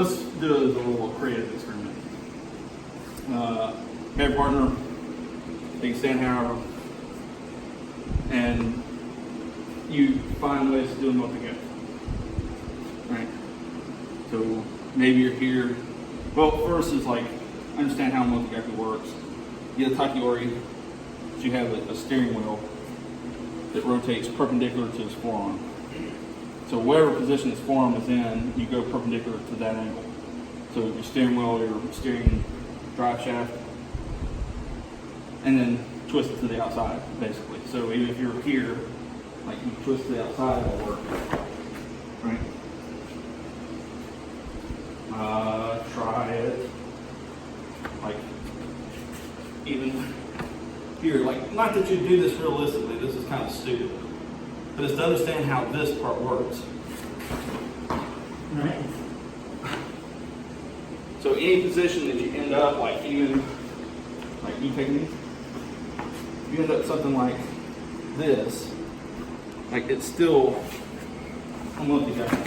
let's do it as a little creative experiment. Have a partner, they can stand however, and you find ways to do them both together. Right? So maybe you're here. Well, first is like, understand how Omote Gyaku works. You get a takiori, so you have a steering wheel that rotates perpendicular to his forearm. So whatever position his forearm is in, you go perpendicular to that angle. So your steering wheel, your steering drive shaft, and then twist it to the outside, basically. So even if you're here, like you twist to the outside, it'll work. Right? Try it. Like, even here, like, not that you do this realistically, this is kind of stupid, but it's to understand how this part works. Right? So any position that you end up, like even, like you take these, you end up something like this, like it's still Omote Gyaku.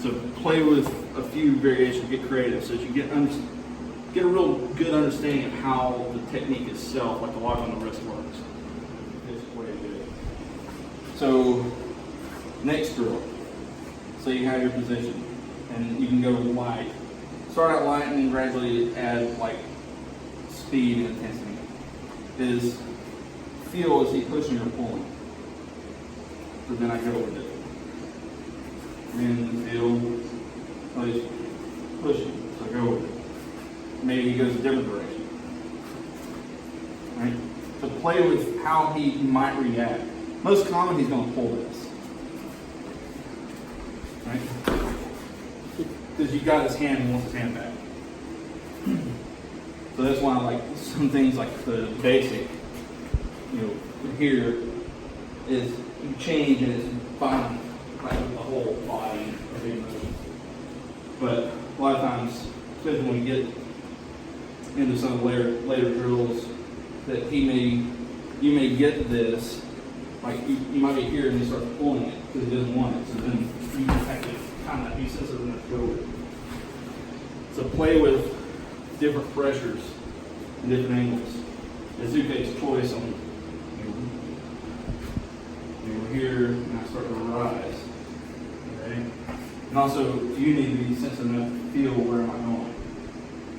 So play with a few variations, get creative, so that you get a real good understanding of how the technique itself, like the lock on the wrist, works. This way to do it. So next drill, so you have your position, and you can go light. Start out light and then gradually add like speed and intensity. Is feel is he pushing or pulling? So then I go with it. And feel, oh, he's pushing, so I go with it. Maybe he goes a different direction. Right? So play with how he might react. Most common, he's going to pull this. Right? Because you've got his hand and wants his hand back. So that's why, like, some things like the basic, you know, here is you change and it's fine, like the whole body and everything. But a lot of times, especially when we get into some of the later drills, that you may get this, like you might be here and he starts pulling it because he doesn't want it. So then you just have to kind of be sensitive enough to go with it. So play with different pressures and different angles. It's UKE'S choice on, we're here and I start to rise. Okay? And also you need to be sensitive enough to feel where am I going.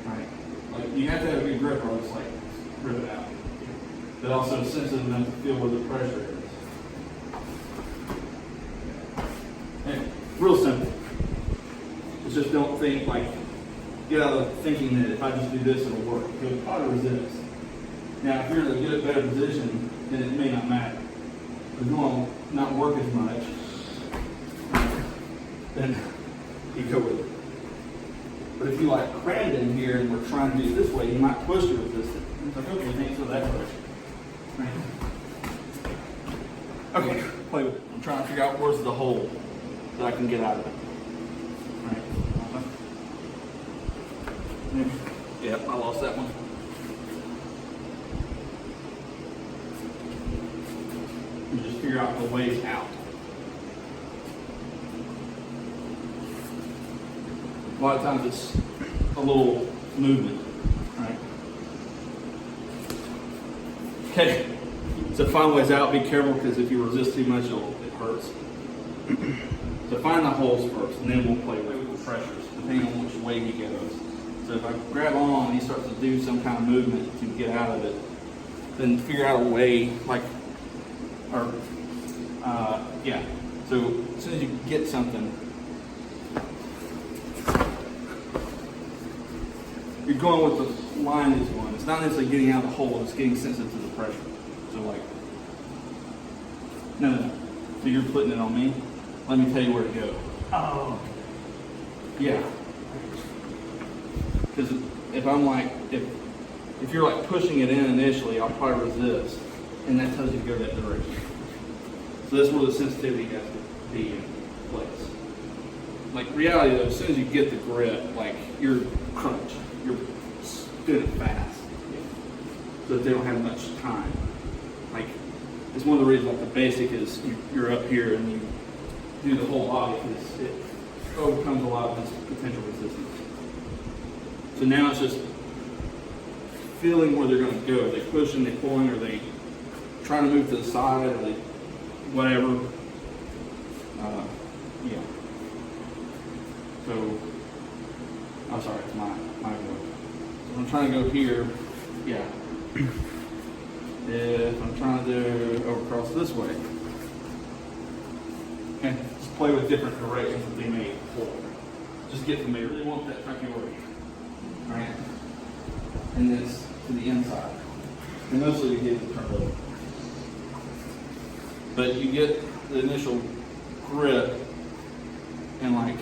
Right? Like you have to have a good grip or else like rip it out. But also sensitive enough to feel where the pressure is. And real simple. It's just don't think like, get out of thinking that if I just do this it'll work. You'll probably resist. Now if you're in a good, better position, then it may not matter. If it's going to not work as much, then you go with it. But if you like crammed in here and we're trying to do it this way, you might push to resist it. It's like, okay, thanks for that direction. Right. Okay, play with it. I'm trying to figure out where's the hole that I can get out of it. Right. Yep, I lost that one. And just figure out the ways out. A lot of times it's a little movement, right? Okay, so find ways out. Be careful because if you resist too much, it hurts. So find the holes first, and then we'll play with the pressures, depending on which way he goes. So if I grab on and he starts to do some kind of movement to get out of it, then figure out a way, like, or, yeah. So as soon as you get something, you're going with the line is going. It's not necessarily getting out of the hole, it's getting sensitive to the pressure. So like, no. So you're putting it on me? Let me tell you where to go. Oh. Yeah. Because if I'm like, if you're like pushing it in initially, I'll probably resist. And that tells you to go that direction. So that's where the sensitivity has to be in place. Like reality though, as soon as you get the grip, like you're crunch. You're doing it fast. So that they don't have much time. Like, it's one of the reasons like the basic is you're up here and you do the whole body because overcomes a lot of this potential resistance. So now it's just feeling where they're going to go. Are they pushing, they pulling, are they trying to move to the side, or they whatever. Yeah. So, I'm sorry, it's my vote. So I'm trying to go here. Yeah. If I'm trying to do overcross this way, okay, just play with different directions that they may pull. Just get familiar. Really want that Gyaku Ura, right? And this to the inside. And mostly you get the turn over. But you get the initial grip and like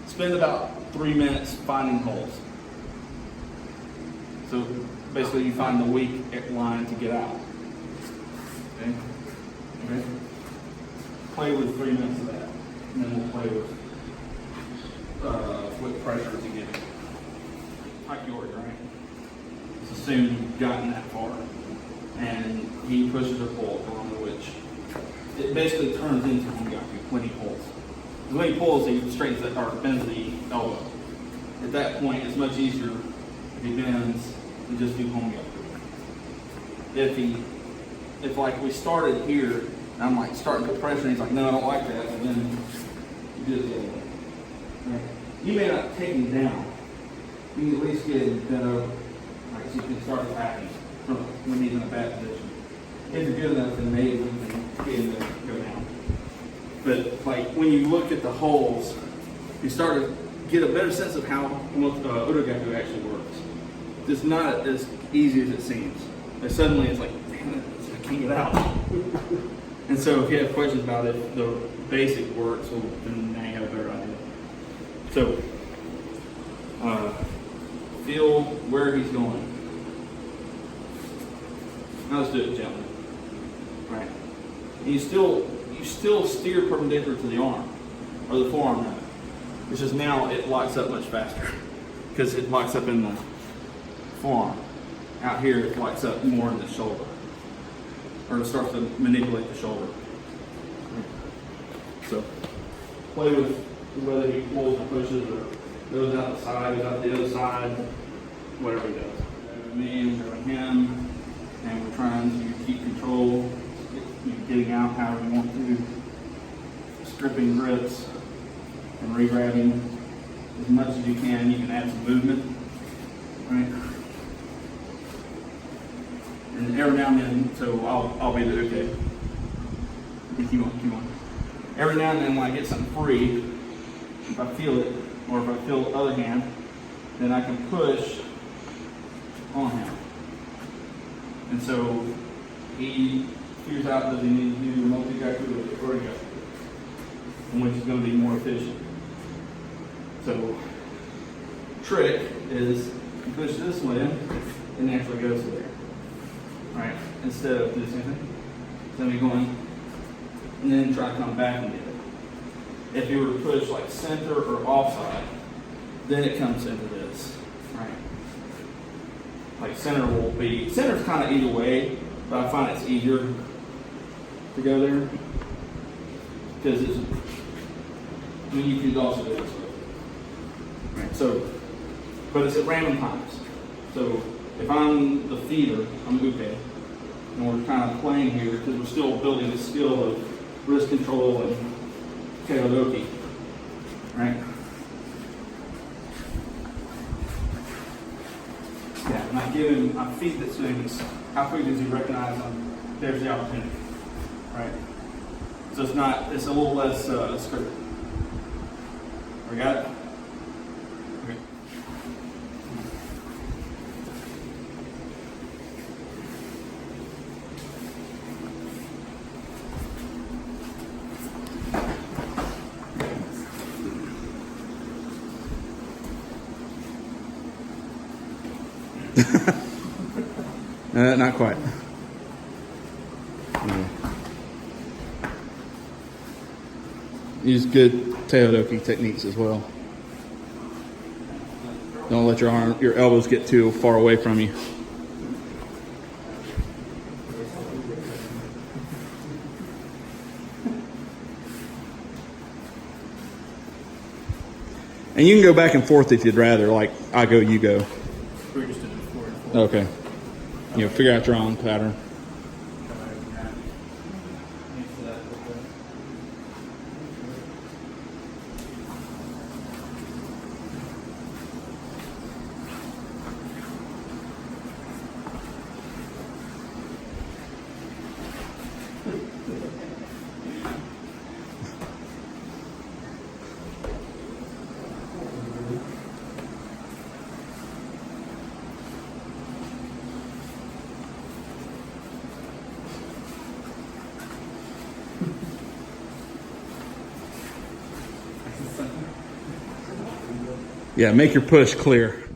spend about 3 minutes finding holes. So basically you find the weak line to get out. Okay? Okay? Play with 3 minutes of that. And then we'll play with pressure to get it. Gyaku Ura, right? Let's assume you've gotten that far. And he pushes or pulls along the which it basically turns into Omote Gyaku when he pulls. When he pulls, he straightens that or bends the elbow. At that point, it's much easier if he bends to just do Omote Gyaku. If like we started here, and I'm like starting to put pressure, and he's like, no, I don't like that, and then you do it the other way. Right? You may not take him down. You can at least get him bent over, like so you can start attacking from when he's in a bad position. If you're good enough, then maybe we can get him to go down. But like when you look at the holes, you start to get a better sense of how Omote Ura Gyaku actually works. It's not as easy as it seems. And suddenly it's like, man, I can't get out. And so if you have questions about if the basic works, well, then now you have a better idea. So feel where he's going. Now let's do it gently. Right. And you still steer perpendicular to the arm, or the forearm rather. It's just now it locks up much faster because it locks up in the forearm. Out here it locks up more in the shoulder, or it starts to manipulate the shoulder. So play with whether he pulls or pushes or goes out the side, goes out the other side, whatever he does. Me, we're doing him, and we're trying to keep control, getting out however you want to, stripping grips and re-grabbing as much as you can. You can add some movement, right? And every now and then, so I'll be there, okay. Keep on. Every now and then when I get something free, if I feel it, or if I feel the other hand, then I can push on him. And so he figures out that he needs to do Omote Gyaku Ura Gyaku, which is going to be more efficient. So trick is you push this way, it naturally goes to there. Right? Instead of doing the same thing. So you're going and then try to come back and get it. If you were to push like center or offside, then it comes into this. Right? Like center's kind of either way, but I find it's easier to go there because you can also do this way. Right? So, but it's at random times. So if I'm the feeder, I'm Uke, and we're kind of playing here because we're still building the skill of wrist control and tehodoki, right? Yeah, and I give him, I feed the students. How quickly does he recognize them? There's the opportunity, right? So it's a little less scripted. We got it? Okay. Not quite. Yeah. Use good tehodoki techniques as well. Don't let your elbows get too far away from you. And you can go back and forth if you'd rather. Like I go, you go. We're just doing 4 and 4. Okay. You know, figure out your own pattern. Yeah, make your push clear.